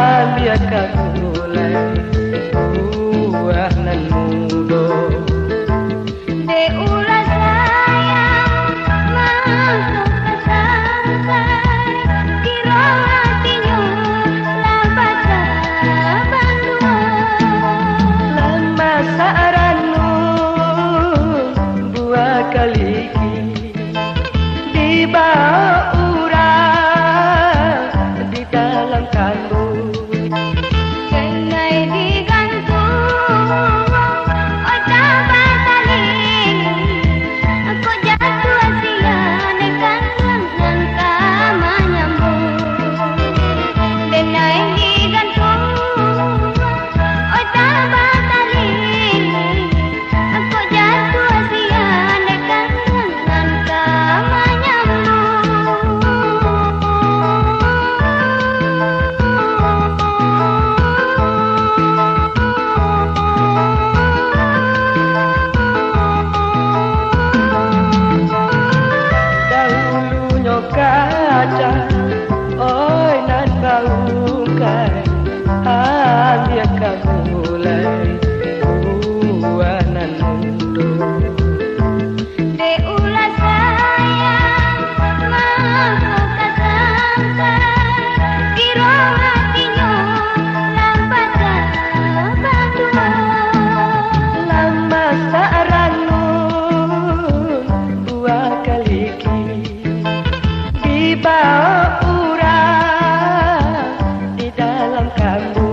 ambil kabulai buah nan muda. De ulah sayang masuk ke santai, kira hatinya labat bandua. Lama saranu buah kaliki di bawah urang di dalam kandung. Cenai digantung, oh cabat taling, aku jatuh asia nekan nangka menyambung. Cenai digantung, oh cabat taling, aku jatuh asia nekan nangka Dahulunya kaca, oi nan bau kai, ambil kabulai buah nan muda. de ulah sayang masuk ke santai, kira hatinya lambat bandua. Lama saranu buah kaliki di bawah urang di dalam kandung.